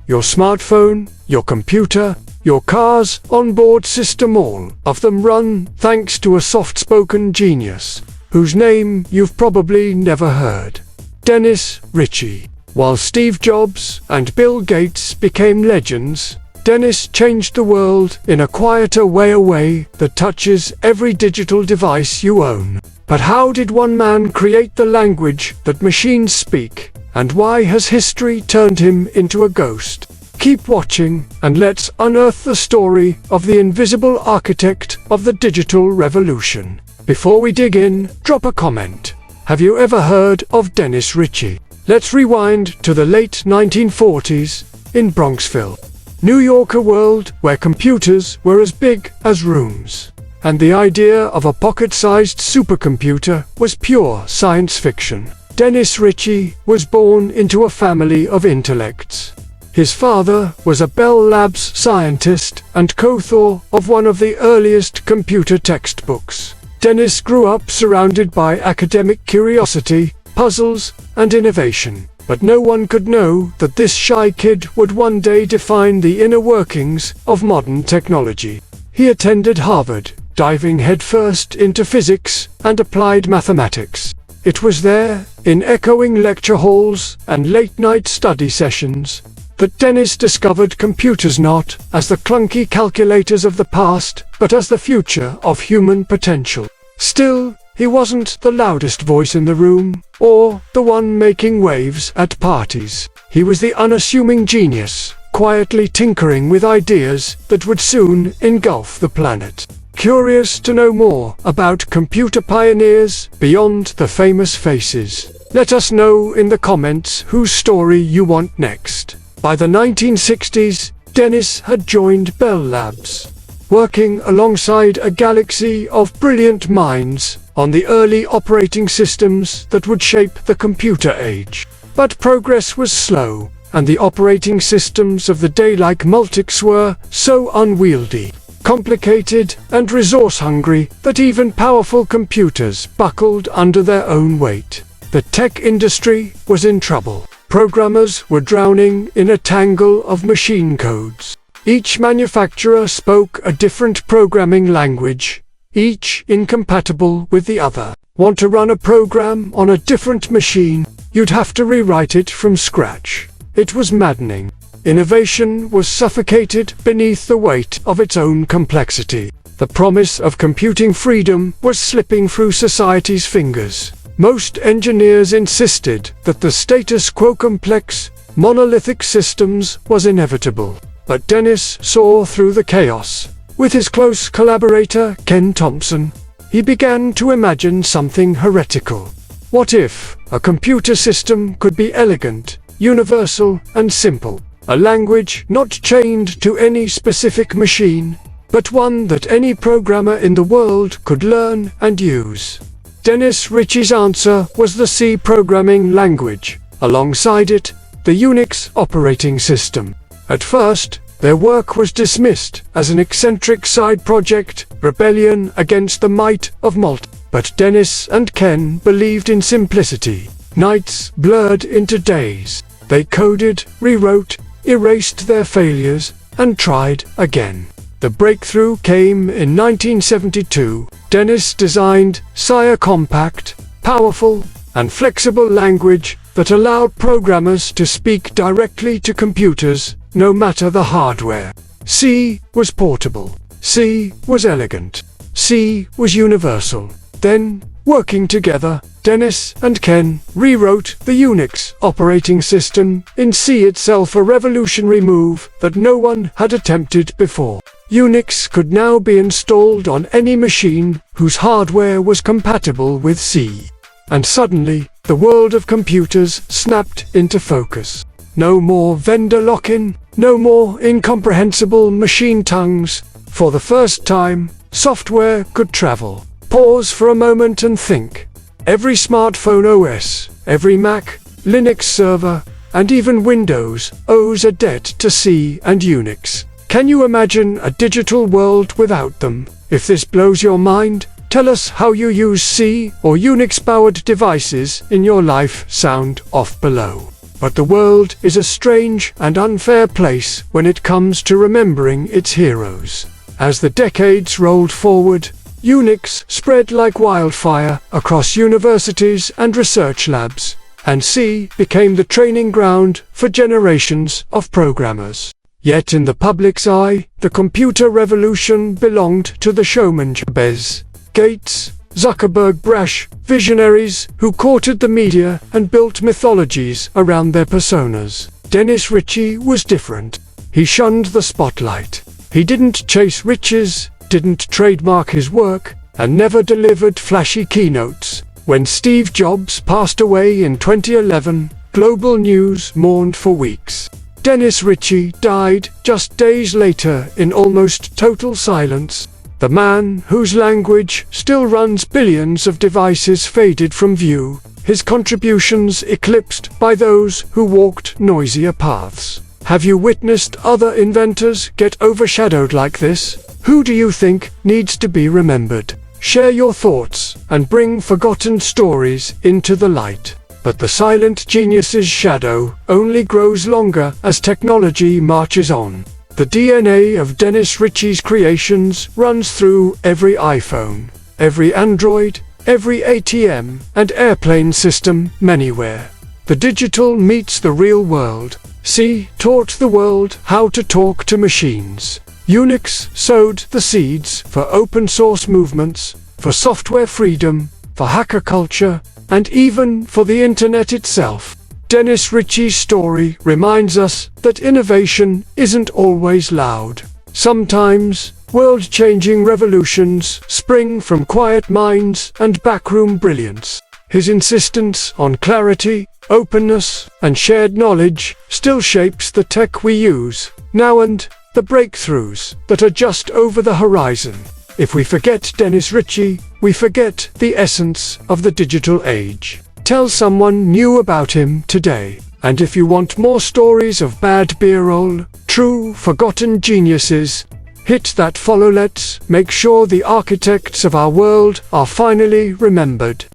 your smartphone, your computer, your car's onboard system, all of them run thanks to a soft-spoken genius, whose name you've probably never heard. Dennis Ritchie. While Steve Jobs and Bill Gates became legends, Dennis changed the world in a quieter way, a way that touches every digital device you own. But how did one man create the language that machines speak, and why has history turned him into a ghost? Keep watching, and let's unearth the story of the invisible architect of the digital revolution. Before we dig in, drop a comment. Have you ever heard of Dennis Ritchie? Let's rewind to the late 1940s in Bronxville, New York, a world where computers were as big as rooms, and the idea of a pocket-sized supercomputer was pure science fiction. Dennis Ritchie was born into a family of intellects. His father was a Bell Labs scientist and co-author of one of the earliest computer textbooks. Dennis grew up surrounded by academic curiosity, puzzles, and innovation. But no one could know that this shy kid would one day define the inner workings of modern technology. He attended Harvard, diving headfirst into physics and applied mathematics. It was there, in echoing lecture halls and late-night study sessions, that Dennis discovered computers not as the clunky calculators of the past, but as the future of human potential. Still, he wasn't the loudest voice in the room, or the one making waves at parties. He was the unassuming genius, quietly tinkering with ideas that would soon engulf the planet. Curious to know more about computer pioneers beyond the famous faces? Let us know in the comments whose story you want next. By the 1960s, Dennis had joined Bell Labs, working alongside a galaxy of brilliant minds on the early operating systems that would shape the computer age. But progress was slow, and the operating systems of the day, like Multics, were so unwieldy, complicated, and resource-hungry that even powerful computers buckled under their own weight. The tech industry was in trouble. Programmers were drowning in a tangle of machine codes. Each manufacturer spoke a different programming language, each incompatible with the other. Want to run a program on a different machine? You'd have to rewrite it from scratch. It was maddening. Innovation was suffocated beneath the weight of its own complexity. The promise of computing freedom was slipping through society's fingers. Most engineers insisted that the status quo, complex, monolithic systems, was inevitable. But Dennis saw through the chaos. With his close collaborator, Ken Thompson, he began to imagine something heretical. What if a computer system could be elegant, universal, and simple? A language not chained to any specific machine, but one that any programmer in the world could learn and use. Dennis Ritchie's answer was the C programming language. Alongside it, the UNIX operating system. At first, their work was dismissed as an eccentric side project, rebellion against the might of Malt. But Dennis and Ken believed in simplicity. Nights blurred into days. They coded, rewrote, erased their failures, and tried again. The breakthrough came in 1972. Dennis designed a compact, powerful, and flexible language that allowed programmers to speak directly to computers, no matter the hardware. C was portable. C was elegant. C was universal. Then, working together, Dennis and Ken rewrote the UNIX operating system in C itself, a revolutionary move that no one had attempted before. UNIX could now be installed on any machine whose hardware was compatible with C. And suddenly, the world of computers snapped into focus. No more vendor lock-in, no more incomprehensible machine tongues. For the first time, software could travel. Pause for a moment and think. Every smartphone OS, every Mac, Linux server, and even Windows owes a debt to C and UNIX. Can you imagine a digital world without them? If this blows your mind, tell us how you use C or Unix-powered devices in your life. Sound off below. But the world is a strange and unfair place when it comes to remembering its heroes. As the decades rolled forward, UNIX spread like wildfire across universities and research labs, and C became the training ground for generations of programmers. Yet in the public's eye, the computer revolution belonged to the showman Bez, Gates, Zuckerberg, brash visionaries who courted the media and built mythologies around their personas. Dennis Ritchie was different. He shunned the spotlight. He didn't chase riches, didn't trademark his work, and never delivered flashy keynotes. When Steve Jobs passed away in 2011, global news mourned for weeks. Dennis Ritchie died just days later in almost total silence. The man whose language still runs billions of devices faded from view, his contributions eclipsed by those who walked noisier paths. Have you witnessed other inventors get overshadowed like this? Who do you think needs to be remembered? Share your thoughts and bring forgotten stories into the light. But the silent genius's shadow only grows longer as technology marches on. The DNA of Dennis Ritchie's creations runs through every iPhone, every Android, every ATM and airplane system anywhere. The digital meets the real world. C taught the world how to talk to machines. UNIX sowed the seeds for open source movements, for software freedom, for hacker culture, and even for the internet itself. Dennis Ritchie's story reminds us that innovation isn't always loud. Sometimes, world-changing revolutions spring from quiet minds and backroom brilliance. His insistence on clarity, openness, and shared knowledge still shapes the tech we use now and the breakthroughs that are just over the horizon. If we forget Dennis Ritchie, we forget the essence of the digital age. Tell someone new about him today. And if you want more stories of bad B-roll, true forgotten geniuses, hit that follow. Let's make sure the architects of our world are finally remembered.